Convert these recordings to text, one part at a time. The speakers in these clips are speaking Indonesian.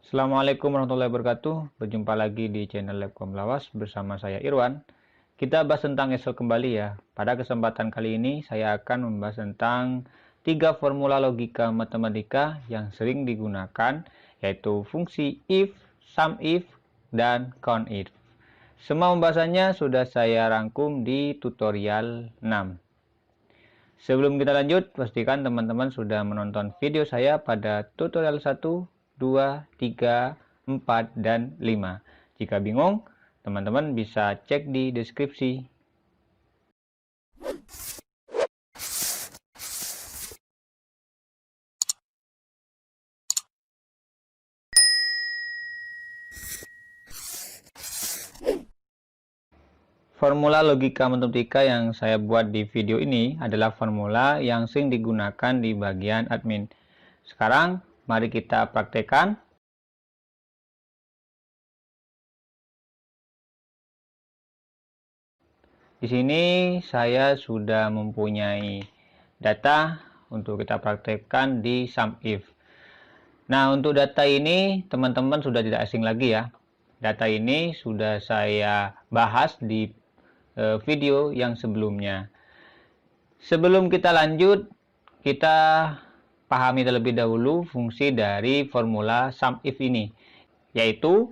Assalamualaikum warahmatullahi wabarakatuh. Berjumpa lagi di channel Labcom Lawas bersama saya Irwan. Kita bahas tentang Excel kembali ya. Pada kesempatan kali ini saya akan membahas tentang 3 formula logika matematika yang sering digunakan, yaitu fungsi if, sum if, dan count if. Semua pembahasannya sudah saya rangkum di tutorial 6. Sebelum kita lanjut, pastikan teman-teman sudah menonton video saya pada tutorial 1, 2, 3, 4, dan 5. Jika bingung, teman-teman bisa cek di deskripsi. Formula logika matematika yang saya buat di video ini adalah formula yang sering digunakan di bagian admin. Sekarang, mari kita praktekkan. Di sini saya sudah mempunyai data untuk kita praktekkan di sum if. Nah, untuk data ini teman-teman sudah tidak asing lagi ya. Data ini sudah saya bahas di video yang sebelumnya. Sebelum kita lanjut, kita pahami terlebih dahulu fungsi dari formula sum if ini, yaitu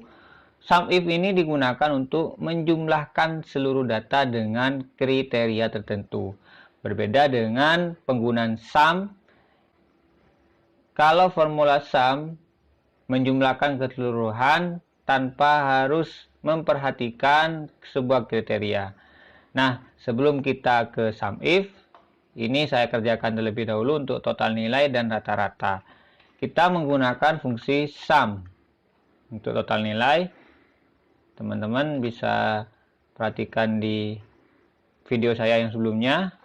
sum if ini digunakan untuk menjumlahkan seluruh data dengan kriteria tertentu. Berbeda dengan penggunaan sum. Kalau formula sum menjumlahkan keseluruhan tanpa harus memperhatikan sebuah kriteria. Nah, sebelum kita ke sum if, ini saya kerjakan terlebih dahulu untuk total nilai dan rata-rata. Kita menggunakan fungsi sum untuk total nilai. Teman-teman bisa perhatikan di video saya yang sebelumnya.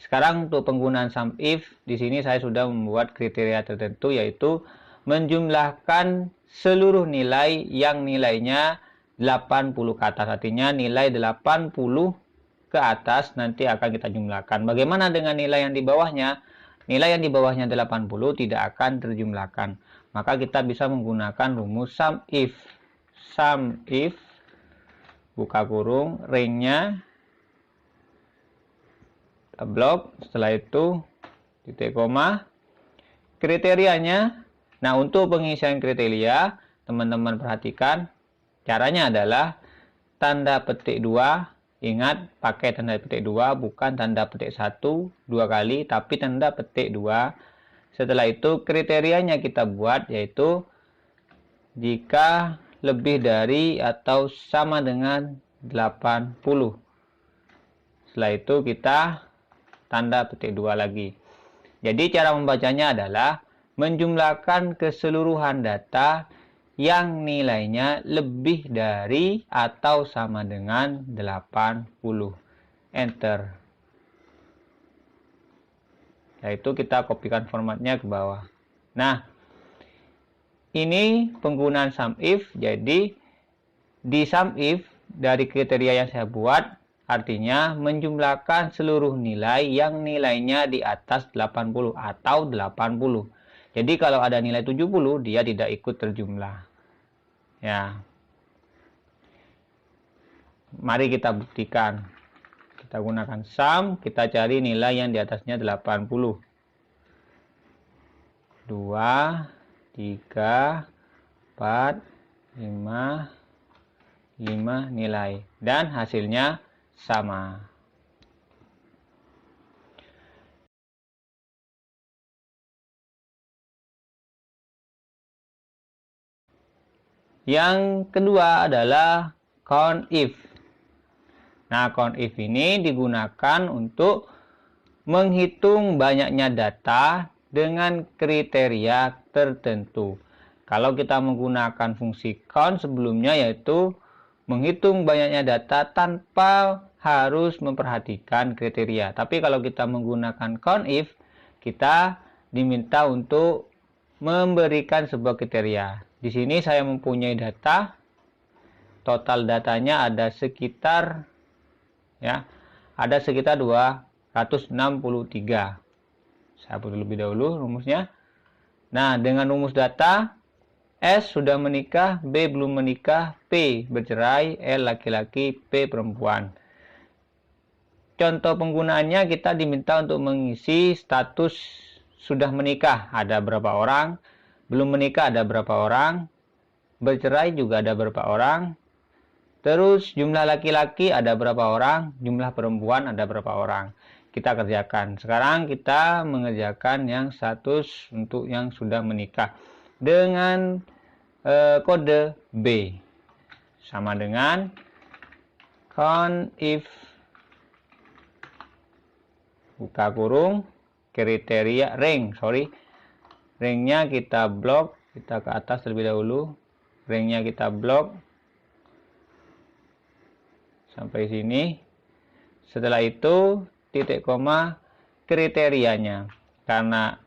Sekarang untuk penggunaan sum if, di sini saya sudah membuat kriteria tertentu, yaitu menjumlahkan seluruh nilai yang nilainya 80 ke atas. Artinya nilai 80 ke atas nanti akan kita jumlahkan. Bagaimana dengan nilai yang di bawahnya? Nilai yang di bawahnya 80 tidak akan terjumlahkan. Maka kita bisa menggunakan rumus sum if. Sum if, buka kurung, range-nya blok, setelah itu titik koma, kriterianya. Nah, untuk pengisian kriteria, teman-teman perhatikan caranya adalah tanda petik 2. Ingat, pakai tanda petik 2, bukan tanda petik 1 dua kali, tapi tanda petik 2. Setelah itu kriterianya kita buat, yaitu jika lebih dari atau sama dengan 80. Setelah itu kita tanda petik 2 lagi. Jadi cara membacanya adalah menjumlahkan keseluruhan data yang nilainya lebih dari atau sama dengan 80. Enter. Yaitu kita kopikan formatnya ke bawah. Nah, ini penggunaan sum if. Jadi di sum if dari kriteria yang saya buat, artinya menjumlahkan seluruh nilai yang nilainya di atas 80 atau 80. Jadi kalau ada nilai 70, dia tidak ikut terjumlah. Ya. Mari kita buktikan. Kita gunakan sum, kita cari nilai yang di atasnya 80. 2, 3, 4, 5 nilai. Dan hasilnya sama. Yang kedua adalah count if. Nah, count if ini digunakan untuk menghitung banyaknya data dengan kriteria tertentu. Kalau kita menggunakan fungsi count sebelumnya, yaitu menghitung banyaknya data tanpa harus memperhatikan kriteria. Tapi kalau kita menggunakan count if, kita diminta untuk memberikan sebuah kriteria. Di sini saya mempunyai data, total datanya ada sekitar ya ada sekitar 263. Saya hapus lebih dahulu rumusnya. Nah, dengan rumus data, S sudah menikah, B belum menikah, P bercerai, L laki-laki, P perempuan. Contoh penggunaannya, kita diminta untuk mengisi status sudah menikah, ada berapa orang, belum menikah ada berapa orang, bercerai juga ada berapa orang, terus jumlah laki-laki ada berapa orang, jumlah perempuan ada berapa orang. Kita kerjakan. Sekarang kita mengerjakan yang status untuk yang sudah menikah dengan kode B, sama dengan CONIF buka kurung kriteria ringnya kita blok, kita ke atas terlebih dahulu, ringnya kita blok sampai sini. Setelah itu titik koma kriterianya, karena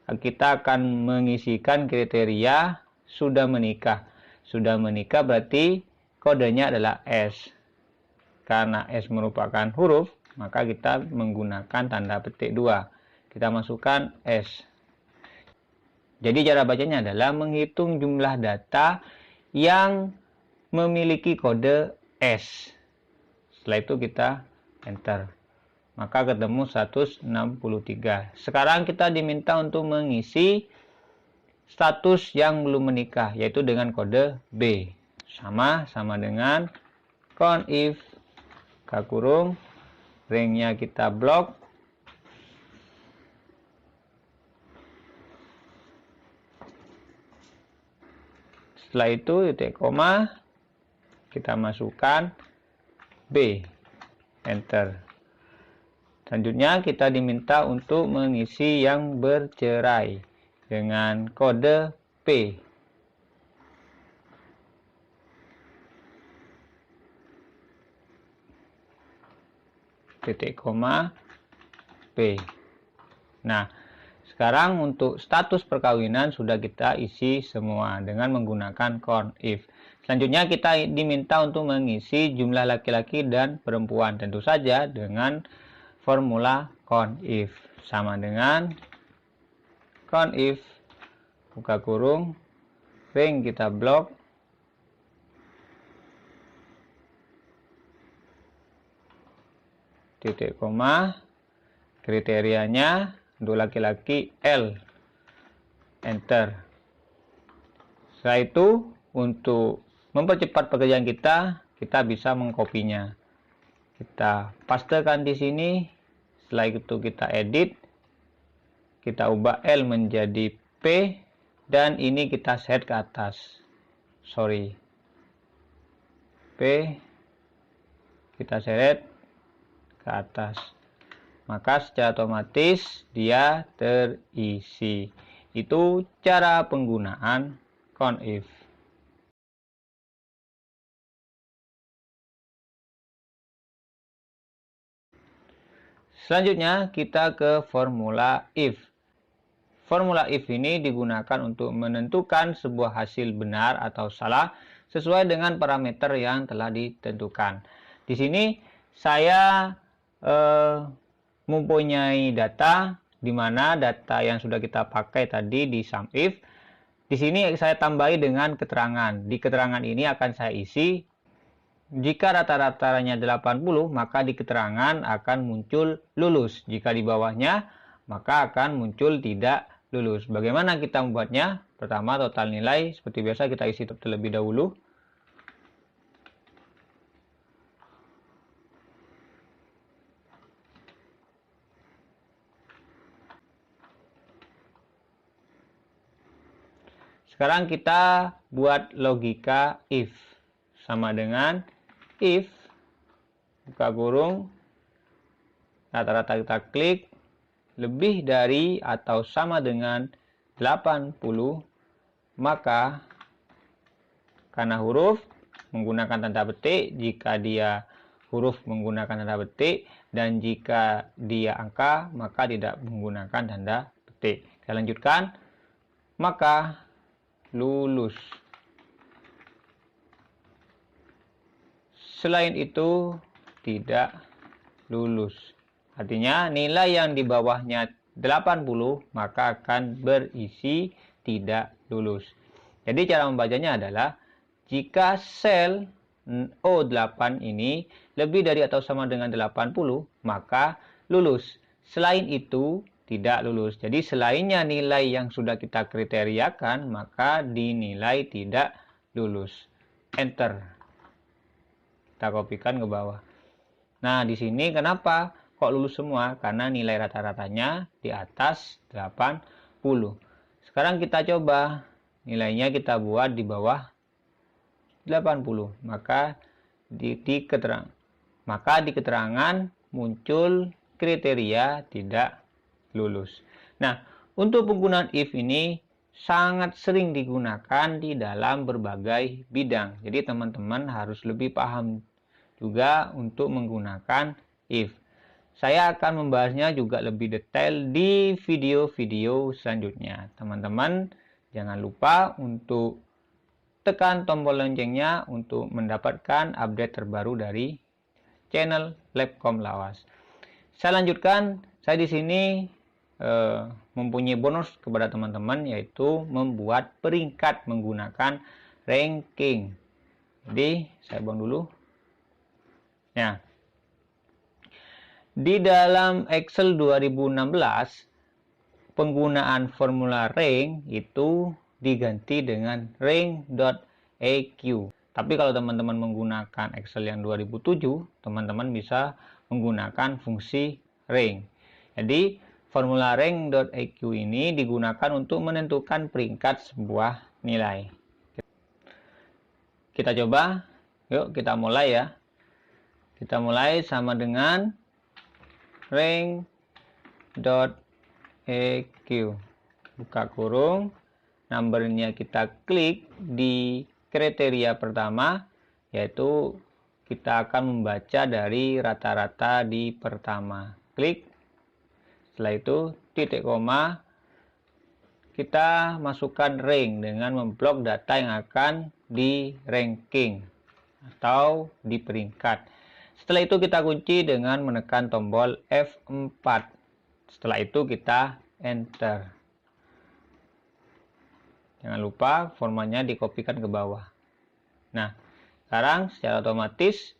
kita akan mengisikan kriteria sudah menikah. Sudah menikah berarti kodenya adalah S. Karena S merupakan huruf, maka kita menggunakan tanda petik 2. Kita masukkan S. Jadi cara bacanya adalah menghitung jumlah data yang memiliki kode S. Setelah itu kita enter. Maka ketemu 163. Sekarang kita diminta untuk mengisi status yang belum menikah, yaitu dengan kode B. Sama dengan CONIF buka kurung, ringnya kita blok, setelah itu titik koma kita masukkan B, enter. Selanjutnya kita diminta untuk mengisi yang bercerai dengan kode P. Titik koma P. Nah, sekarang untuk status perkawinan sudah kita isi semua dengan menggunakan CONIF. Selanjutnya kita diminta untuk mengisi jumlah laki-laki dan perempuan, tentu saja dengan formula CONIF, sama dengan CONIF buka kurung, ring kita blok, titik koma kriterianya untuk laki-laki L, enter. Setelah itu untuk mempercepat pekerjaan kita bisa mengkopinya. Kita pastekan di sini. Setelah itu kita edit, kita ubah L menjadi P, dan ini kita set ke atas. P kita seret ke atas. Maka secara otomatis dia terisi. Itu cara penggunaan CONIF. Selanjutnya kita ke formula if. Formula if ini digunakan untuk menentukan sebuah hasil benar atau salah sesuai dengan parameter yang telah ditentukan. Di sini saya mempunyai data, di mana data yang sudah kita pakai tadi di SUMIF. Di sini saya tambahi dengan keterangan. Di keterangan ini akan saya isi. Jika rata-ratanya 80, maka di keterangan akan muncul lulus. Jika di bawahnya, maka akan muncul tidak lulus. Bagaimana kita membuatnya? Pertama, total nilai. Seperti biasa kita isi terlebih dahulu. Sekarang kita buat logika if. Sama dengan if buka kurung, rata-rata kita klik, lebih dari atau sama dengan 80, maka karena huruf menggunakan tanda petik, jika dia huruf menggunakan tanda petik, dan jika dia angka maka tidak menggunakan tanda petik. Kita lanjutkan, maka lulus. Selain itu tidak lulus. Artinya nilai yang di bawahnya 80 maka akan berisi tidak lulus. Jadi cara membacanya adalah jika sel O8 ini lebih dari atau sama dengan 80 maka lulus. Selain itu tidak lulus. Jadi selainnya nilai yang sudah kita kriteriakan maka dinilai tidak lulus. Enter. Kita kopikan ke bawah. Nah, di sini kenapa kok lulus semua? Karena nilai rata-ratanya di atas 80. Sekarang kita coba nilainya kita buat di bawah 80. Maka di keterangan muncul kriteria tidak lulus. Nah, untuk penggunaan if ini sangat sering digunakan di dalam berbagai bidang. Jadi teman-teman harus lebih paham juga untuk menggunakan if. Saya akan membahasnya juga lebih detail di video-video selanjutnya. Teman-teman jangan lupa untuk tekan tombol loncengnya untuk mendapatkan update terbaru dari channel Labcom Lawas. Saya lanjutkan, saya di sini mempunyai bonus kepada teman-teman yaitu membuat peringkat menggunakan ranking. Jadi saya buang dulu. Ya. Di dalam Excel 2016 penggunaan formula rank itu diganti dengan rank.eq. Tapi kalau teman-teman menggunakan Excel yang 2007, teman-teman bisa menggunakan fungsi rank. Jadi formula rank.eq ini digunakan untuk menentukan peringkat sebuah nilai. Kita coba, yuk kita mulai ya. Kita mulai sama dengan rank.eq. Buka kurung, numbernya kita klik di kriteria pertama, yaitu kita akan membaca dari rata-rata di pertama. Klik. Setelah itu titik koma, kita masukkan rank dengan memblok data yang akan di ranking atau di peringkat. Setelah itu kita kunci dengan menekan tombol F4. Setelah itu kita enter. Jangan lupa formanya dikopikan ke bawah. Nah, sekarang secara otomatis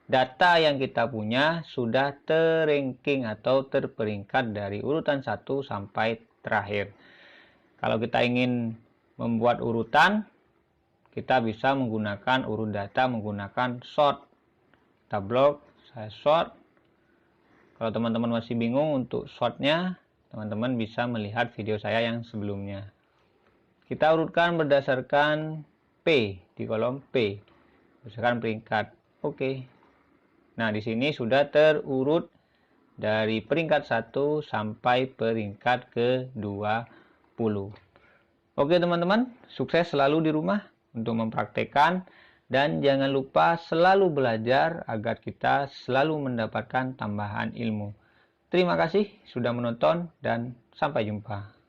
data yang kita punya sudah terranking atau terperingkat dari urutan 1 sampai terakhir. Kalau kita ingin membuat urutan, kita bisa menggunakan urut data menggunakan sort. Kita blok, saya sort. Kalau teman-teman masih bingung untuk sortnya, teman-teman bisa melihat video saya yang sebelumnya. Kita urutkan berdasarkan P di kolom P, berdasarkan peringkat. Oke. Nah, di sini sudah terurut dari peringkat 1 sampai peringkat ke-20. Oke teman-teman, sukses selalu di rumah untuk mempraktekkan dan jangan lupa selalu belajar agar kita selalu mendapatkan tambahan ilmu. Terima kasih sudah menonton dan sampai jumpa.